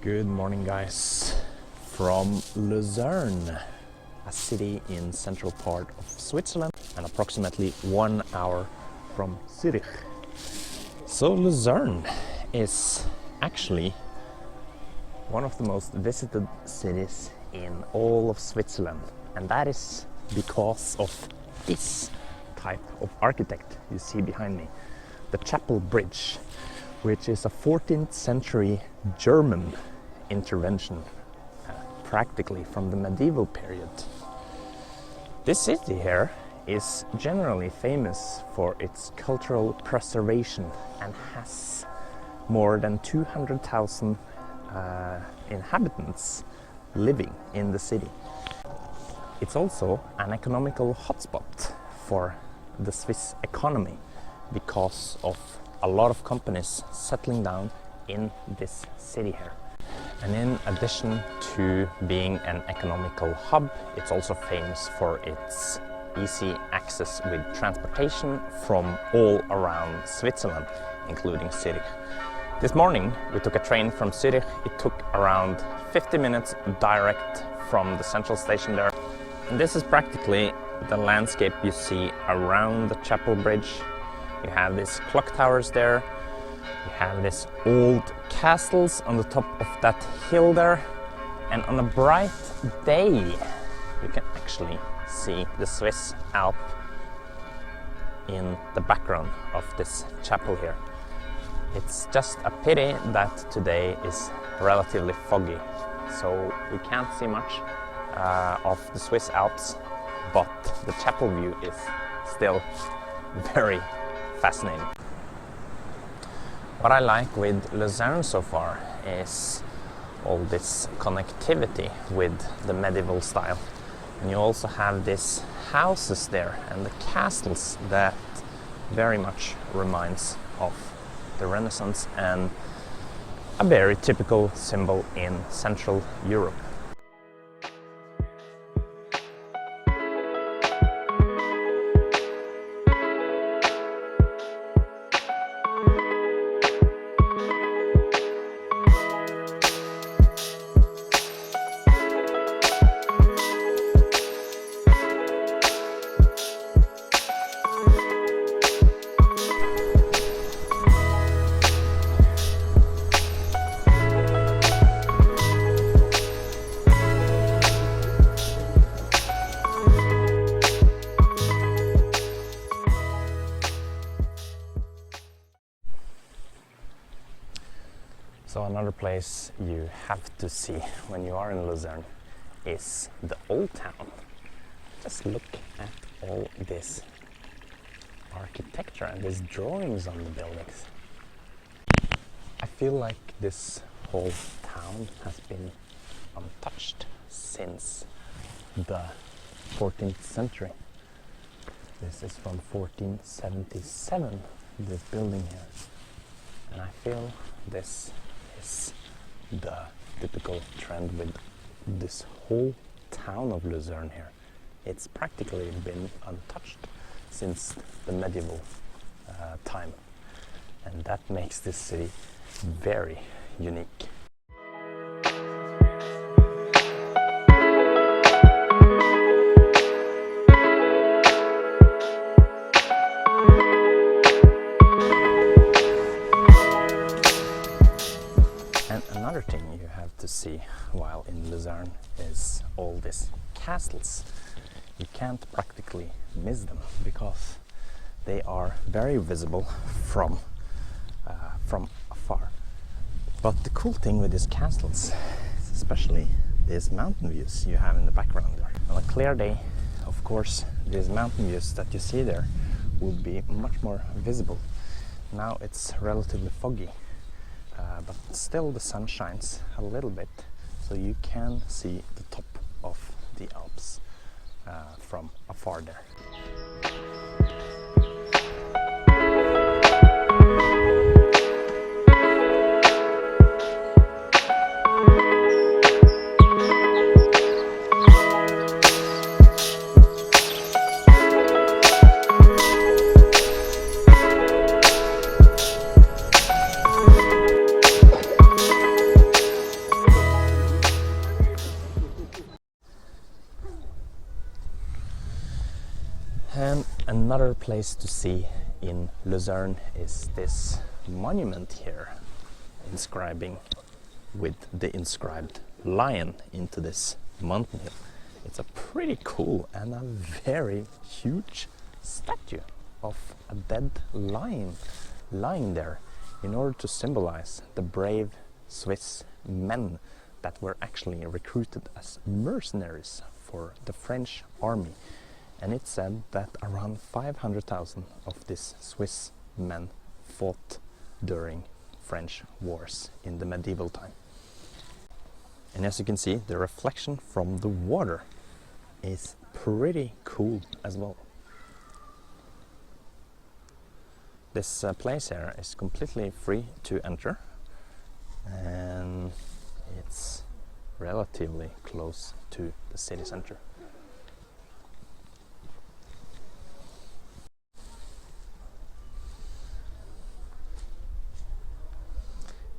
Good morning, guys, from Lucerne, a city in central part of Switzerland and approximately 1 hour from Zurich. So Lucerne is actually one of the most visited cities in all of Switzerland, and that is because of this type of architect you see behind me, the Chapel Bridge, which is a 14th century German intervention, practically from the medieval period. This city here is generally famous for its cultural preservation and has more than 200,000 inhabitants living in the city. It's also an economical hotspot for the Swiss economy because of a lot of companies settling down in this city here. And in addition to being an economical hub, it's also famous for its easy access with transportation from all around Switzerland, including Zurich. This morning we took a train from Zurich. It took around 50 minutes direct from the central station there. And this is practically the landscape you see around the Chapel Bridge. You have these clock towers there. You have these old castles on the top of that hill there, and on a bright day you can actually see the Swiss Alps in the background of this chapel here. It's just a pity that today is relatively foggy, so we can't see much of the Swiss Alps, but the chapel view is still very fascinating. What I like with Lucerne so far is all this connectivity with the medieval style. And you also have these houses there and the castles that very much reminds of the Renaissance and a very typical symbol in Central Europe. So another place you have to see when you are in Lucerne is the old town. Just look at all this architecture and these drawings on the buildings. I feel like this whole town has been untouched since the 14th century. This is from 1477, this building here. And I feel this is the typical trend with this whole town of Lucerne here. It's practically been untouched since the medieval time, and that makes this city very unique. Another thing you have to see while in Lucerne is all these castles. You can't practically miss them because they are very visible from afar. But the cool thing with these castles is especially these mountain views you have in the background there. On a clear day, of course, these mountain views that you see there would be much more visible. Now it's relatively foggy. But still the sun shines a little bit, so you can see the top of the Alps from afar there. Another place to see in Lucerne is this monument here, inscribing with the inscribed lion into this mountain hill. It's a pretty cool and a very huge statue of a dead lion lying there in order to symbolize the brave Swiss men that were actually recruited as mercenaries for the French army. And it's said that around 500,000 of these Swiss men fought during French wars in the medieval time. And as you can see, the reflection from the water is pretty cool as well. This place here is completely free to enter, and it's relatively close to the city center.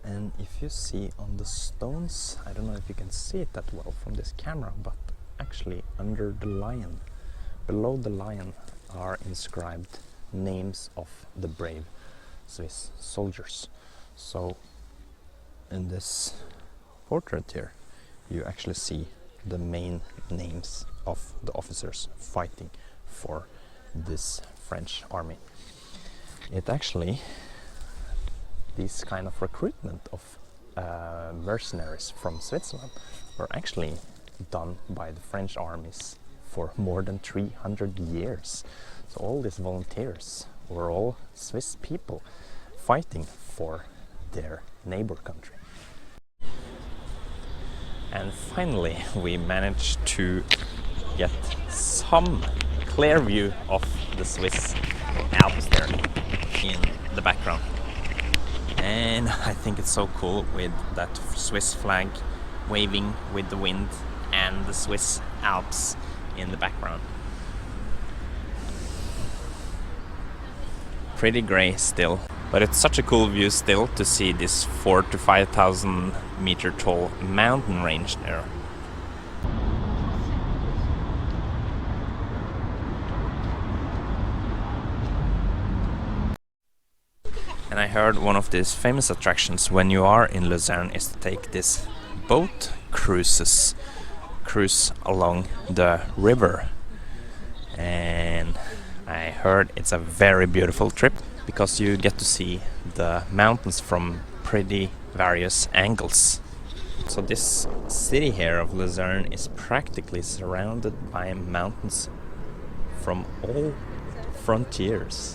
And if you see on the stones, I don't know if you can see it that well from this camera, but actually under the lion, below the lion, are inscribed names of the brave Swiss soldiers. So in this portrait here, you actually see the main names of the officers fighting for this French army. It actually, this kind of recruitment of mercenaries from Switzerland were actually done by the French armies for more than 300 years. So all these volunteers were all Swiss people fighting for their neighbor country. And finally we managed to get some clear view of the Swiss Alps there in the background. And I think it's so cool with that Swiss flag waving with the wind and the Swiss Alps in the background. Pretty grey still, but it's such a cool view still to see this 4,000 to 5,000 meter tall mountain range there. And I heard one of these famous attractions when you are in Lucerne is to take this boat cruise along the river. And I heard it's a very beautiful trip because you get to see the mountains from pretty various angles. So this city here of Lucerne is practically surrounded by mountains from all frontiers.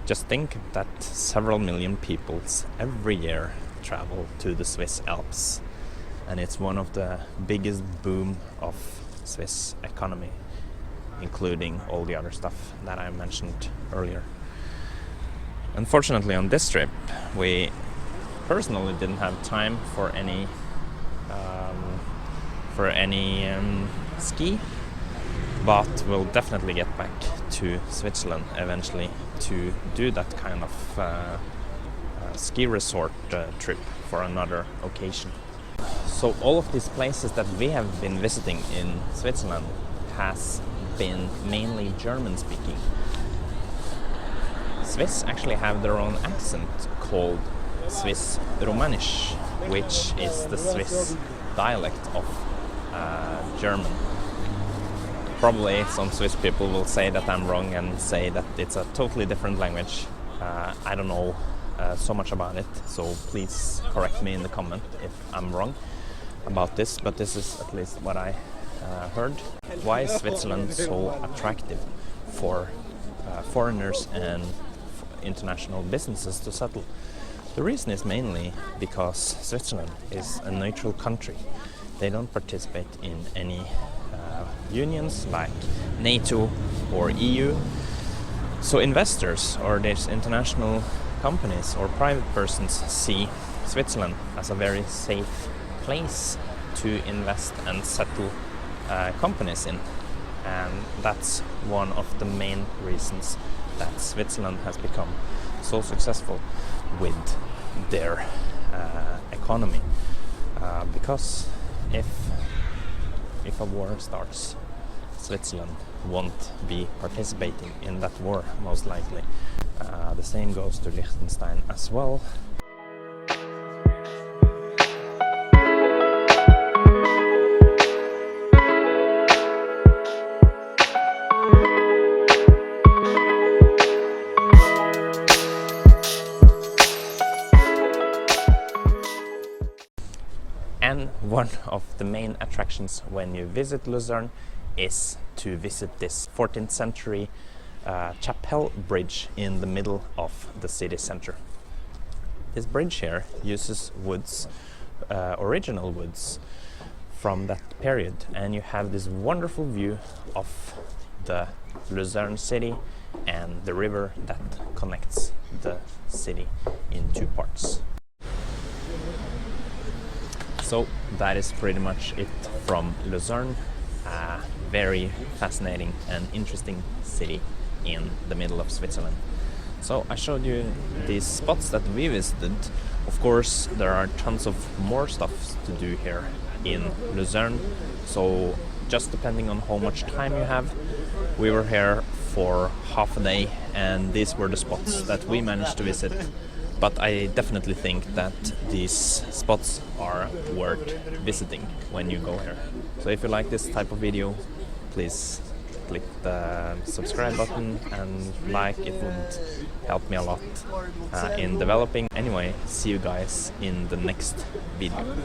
Just think that several million people every year travel to the Swiss Alps, and it's one of the biggest boom of Swiss economy, including all the other stuff that I mentioned earlier. Unfortunately, on this trip, we personally didn't have time for any ski, but we'll definitely get back to Switzerland eventually to do that kind of ski resort trip for another occasion. So all of these places that we have been visiting in Switzerland has been mainly German speaking. Swiss actually have their own accent called Swiss Romanisch, which is the Swiss dialect of German. Probably some Swiss people will say that I'm wrong and say that it's a totally different language. I don't know so much about it, so please correct me in the comment if I'm wrong about this, but this is at least what I heard. Why is Switzerland so attractive for foreigners and international businesses to settle? The reason is mainly because Switzerland is a neutral country. They don't participate in any unions like NATO or EU. So investors or these international companies or private persons see Switzerland as a very safe place to invest and settle companies in. And that's one of the main reasons that Switzerland has become so successful with their economy. Because if a war starts, Switzerland won't be participating in that war, most likely. The same goes to Liechtenstein as well. And one of the main attractions when you visit Lucerne is to visit this 14th century chapel bridge in the middle of the city center. This bridge here uses woods, original woods from that period, and you have this wonderful view of the Lucerne city and the river that connects the city in two parts. So that is pretty much it from Lucerne, a very fascinating and interesting city in the middle of Switzerland. So I showed you these spots that we visited. Of course, there are tons of more stuff to do here in Lucerne, so just depending on how much time you have. We were here for half a day and these were the spots that we managed to visit. But I definitely think that these spots are worth visiting when you go here. So if you like this type of video, please click the subscribe button and like. It would help me a lot in developing. Anyway, see you guys in the next video.